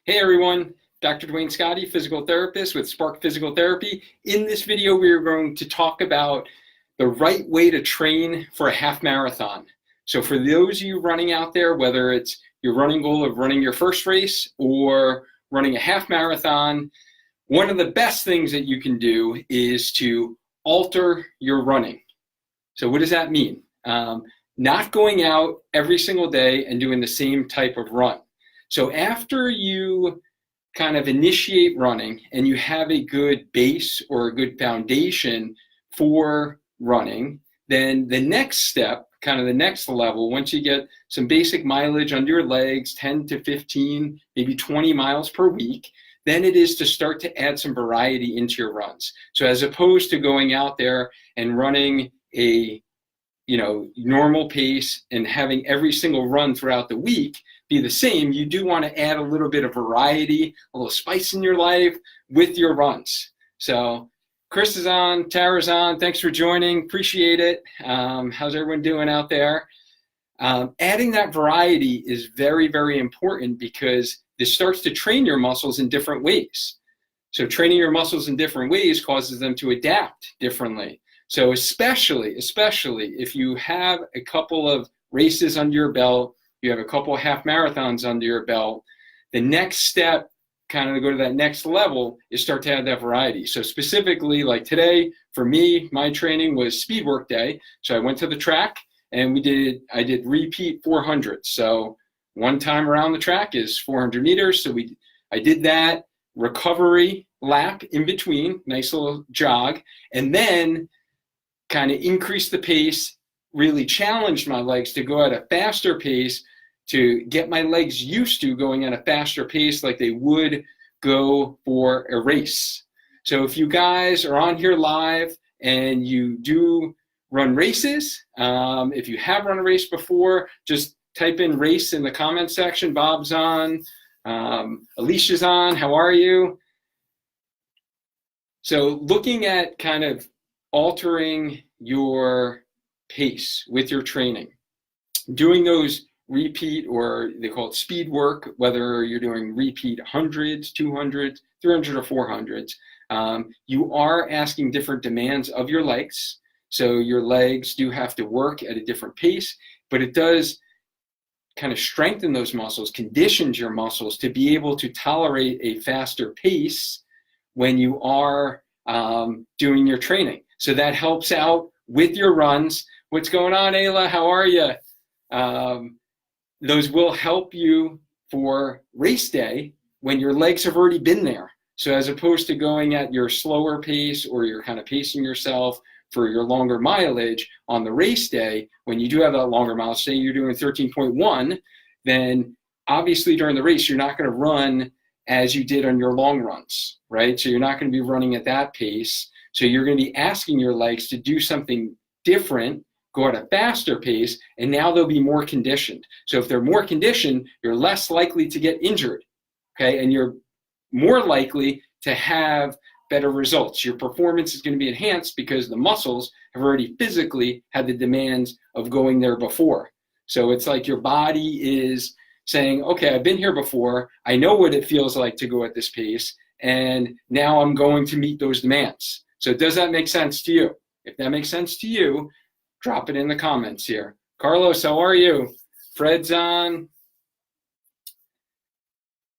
Hey everyone, Dr. Duane Scotty, physical therapist with Spark Physical Therapy. In this video, we are going to talk about the right way to train for a half marathon. So for those of you running out there, whether it's your running goal of running your first race or running a half marathon, one of the best things that you can do is to alter your running. So what does that mean? Not going out every single day and doing the same type of run. So after you kind of initiate running and you have a good base or a good foundation for running, then the next step, kind of the next level, once you get some basic mileage under your legs, 10 to 15, maybe 20 miles per week, then it is to start to add some variety into your runs. So as opposed to going out there and running a normal pace and having every single run throughout the week be the same, you do want to add a little bit of variety, a little spice in your life with your runs. So Chris is on, Tara's on, thanks for joining, appreciate it. How's everyone doing out there? Adding that variety is very, very important because this starts to train your muscles in different ways. So training your muscles in different ways causes them to adapt differently. So especially if you have a couple of races under your belt, you have a couple of half marathons under your belt, the next step, kind of to go to that next level, is start to add that variety. So specifically, like today, for me, my training was speed work day. So I went to the track and I did repeat 400. So one time around the track is 400 meters. So I did that recovery lap in between, nice little jog, and then kind of increased the pace, really challenged my legs to go at a faster pace, to get my legs used to going at a faster pace like they would go for a race. So if you guys are on here live and you do run races, if you have run a race before, just type in race in the comment section. Bob's on, Alicia's on, how are you? So looking at kind of altering your pace with your training, doing those repeat, or they call it speed work, whether you're doing repeat 100s, 200s, 300 or 400s, you are asking different demands of your legs. So your legs do have to work at a different pace, but it does kind of strengthen those muscles, conditions your muscles to be able to tolerate a faster pace when you are doing your training. So that helps out with your runs. What's going on, Ayla? How are you? Those will help you for race day when your legs have already been there. So as opposed to going at your slower pace, or you're kind of pacing yourself for your longer mileage on the race day, when you do have that longer mileage, say you're doing 13.1, then obviously during the race, you're not going to run as you did on your long runs, right? So you're not going to be running at that pace. So you're going to be asking your legs to do something different, go at a faster pace, and now they'll be more conditioned. So if they're more conditioned, you're less likely to get injured, okay? And you're more likely to have better results. Your performance is going to be enhanced because the muscles have already physically had the demands of going there before. So it's like your body is saying, okay, I've been here before, I know what it feels like to go at this pace, and now I'm going to meet those demands. So does that make sense to you? If that makes sense to you, drop it in the comments here. Carlos, how are you? Fred's on.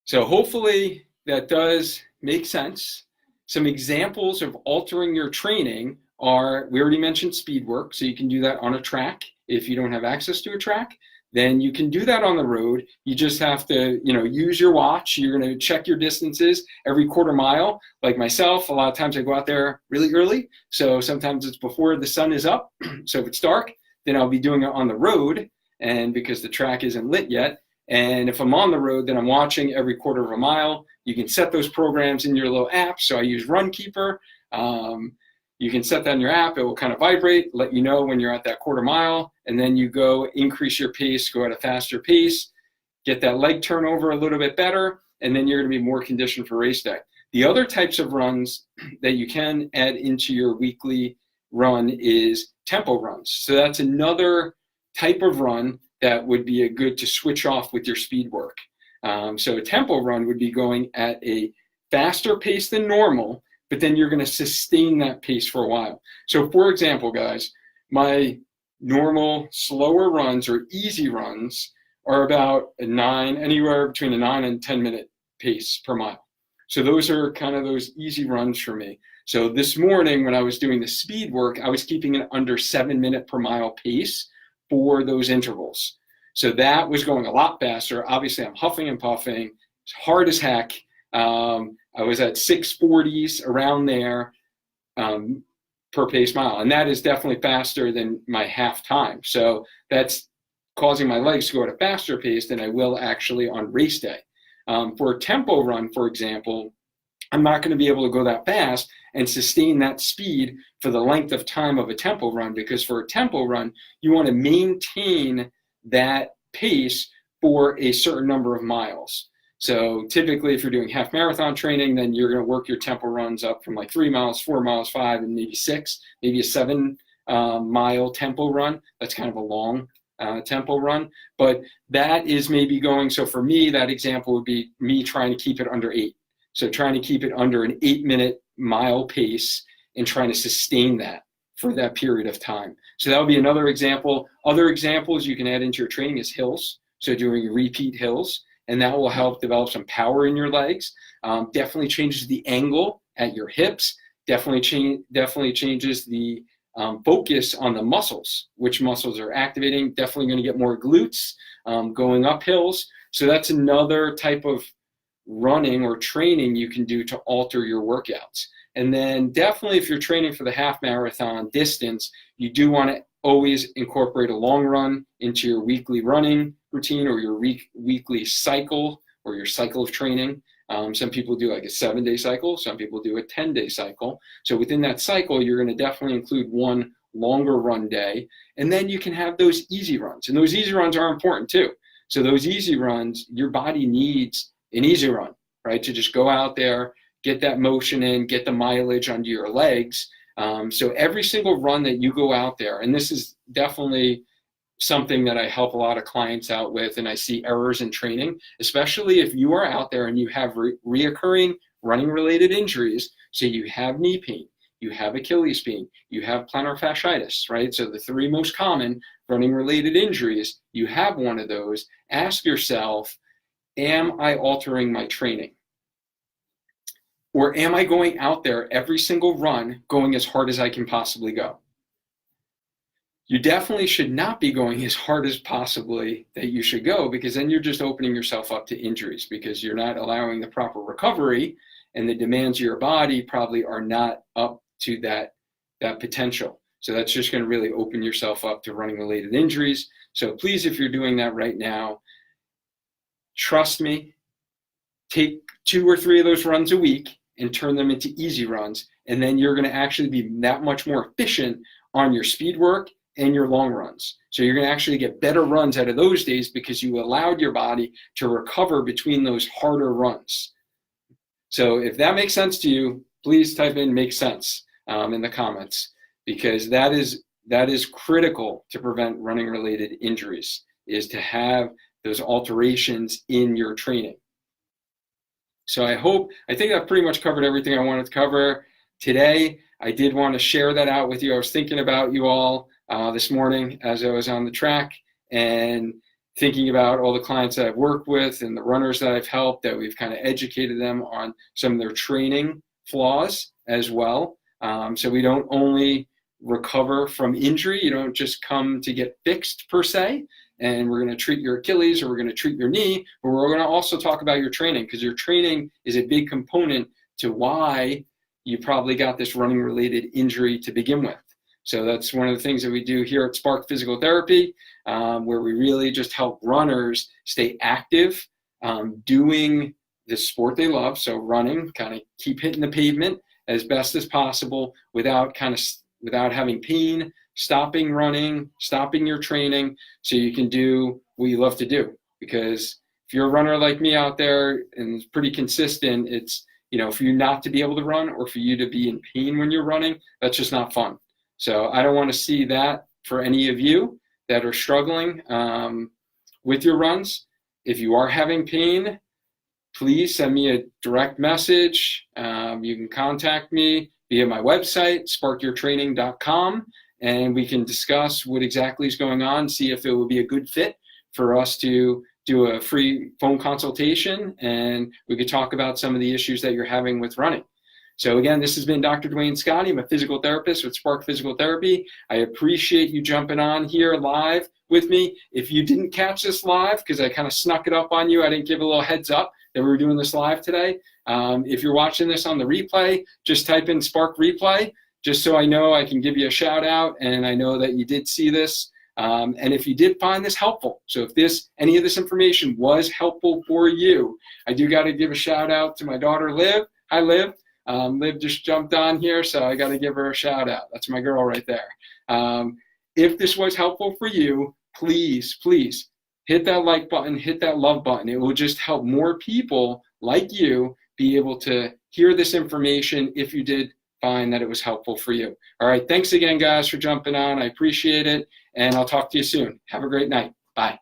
So hopefully that does make sense. Some examples of altering your training are, we already mentioned speed work, so you can do that on a track. If you don't have access to a track, then you can do that on the road. You just have to, use your watch. You're going to check your distances every quarter mile. Like myself, a lot of times I go out there really early. So sometimes it's before the sun is up. So if it's dark, then I'll be doing it on the road, and because the track isn't lit yet. And if I'm on the road, then I'm watching every quarter of a mile. You can set those programs in your little app. So I use Runkeeper. You can set that in your app. It will kind of vibrate, let you know when you're at that quarter mile, and then you go increase your pace, go at a faster pace, get that leg turnover a little bit better, and then you're going to be more conditioned for race day. The other types of runs that you can add into your weekly run is tempo runs. So that's another type of run that would be a good to switch off with your speed work. So a tempo run would be going at a faster pace than normal, but then you're going to sustain that pace for a while. So for example, guys, my normal slower runs or easy runs are about anywhere between a 9 and 10 minute pace per mile. So those are kind of those easy runs for me. So this morning when I was doing the speed work, I was keeping it under 7 minute per mile pace for those intervals. So that was going a lot faster. Obviously I'm huffing and puffing. It's hard as heck. I was at 640s around there per pace mile. And that is definitely faster than my half time. So that's causing my legs to go at a faster pace than I will actually on race day. For a tempo run, for example, I'm not going to be able to go that fast and sustain that speed for the length of time of a tempo run, because for a tempo run, you want to maintain that pace for a certain number of miles. So typically if you're doing half marathon training, then you're going to work your tempo runs up from like 3 miles, 4 miles, 5, and maybe 6, maybe a 7 mile tempo run. That's kind of a long tempo run, but that is maybe going, so for me, that example would be me trying to keep it under 8. So trying to keep it under an 8 minute mile pace and trying to sustain that for that period of time. So that would be another example. Other examples you can add into your training is hills. So doing repeat hills, and that will help develop some power in your legs. Definitely changes the angle at your hips. Definitely changes the focus on the muscles, which muscles are activating. Definitely going to get more glutes going up hills. So that's another type of running or training you can do to alter your workouts. And then definitely if you're training for the half marathon distance, you do want to always incorporate a long run into your weekly running routine or your weekly cycle or your cycle of training. Some people do like a 7-day cycle. Some people do a 10-day cycle. So within that cycle, you're going to definitely include one longer run day. And then you can have those easy runs. And those easy runs are important too. So those easy runs, your body needs an easy run, right? To just go out there, get that motion in, get the mileage under your legs. So every single run that you go out there, and this is definitely something that I help a lot of clients out with, and I see errors in training, especially if you are out there and you have reoccurring running related injuries. So you have knee pain, you have Achilles pain, you have plantar fasciitis, right? So the 3 most common running related injuries, you have one of those. Ask yourself, am I altering my training? Or am I going out there every single run going as hard as I can possibly go? You definitely should not be going as hard as possibly that you should go, because then you're just opening yourself up to injuries, because you're not allowing the proper recovery, and the demands of your body probably are not up to that potential. So that's just going to really open yourself up to running related injuries. So please, if you're doing that right now, trust me, take 2 or 3 of those runs a week and turn them into easy runs. And then you're going to actually be that much more efficient on your speed work and your long runs. So you're going to actually get better runs out of those days because you allowed your body to recover between those harder runs. So if that makes sense to you, please type in "makes sense" in the comments, because that is critical to prevent running related injuries, is to have those alterations in your training. So I think I've pretty much covered everything I wanted to cover today. I did want to share that out with you. I was thinking about you all this morning as I was on the track, and thinking about all the clients that I've worked with and the runners that I've helped, that we've kind of educated them on some of their training flaws as well. So we don't only recover from injury, you don't just come to get fixed per se, and we're going to treat your Achilles or we're going to treat your knee, but we're going to also talk about your training, because your training is a big component to why you probably got this running related injury to begin with. So that's one of the things that we do here at Spark Physical Therapy, where we really just help runners stay active, doing the sport they love. So running, kind of keep hitting the pavement as best as possible without having pain, stopping running, stopping your training, so you can do what you love to do. Because if you're a runner like me out there and it's pretty consistent, it's, for you not to be able to run or for you to be in pain when you're running, that's just not fun. So I don't want to see that for any of you that are struggling with your runs. If you are having pain, please send me a direct message. You can contact me via my website, sparkyourtraining.com, and we can discuss what exactly is going on, see if it would be a good fit for us to do a free phone consultation, and we could talk about some of the issues that you're having with running. So again, this has been Dr. Duane Scotti. I'm a physical therapist with Spark Physical Therapy. I appreciate you jumping on here live with me. If you didn't catch this live, because I kind of snuck it up on you, I didn't give a little heads up that we were doing this live today. If you're watching this on the replay, just type in Spark Replay, just so I know I can give you a shout out and I know that you did see this. And if you did find this helpful, so if any of this information was helpful for you, I do got to give a shout out to my daughter, Liv. Hi, Liv. Liv just jumped on here, so I got to give her a shout out. That's my girl right there. If this was helpful for you, please, please hit that like button, hit that love button. It will just help more people like you be able to hear this information if you did find that it was helpful for you. All right, thanks again, guys, for jumping on. I appreciate it, and I'll talk to you soon. Have a great night. Bye.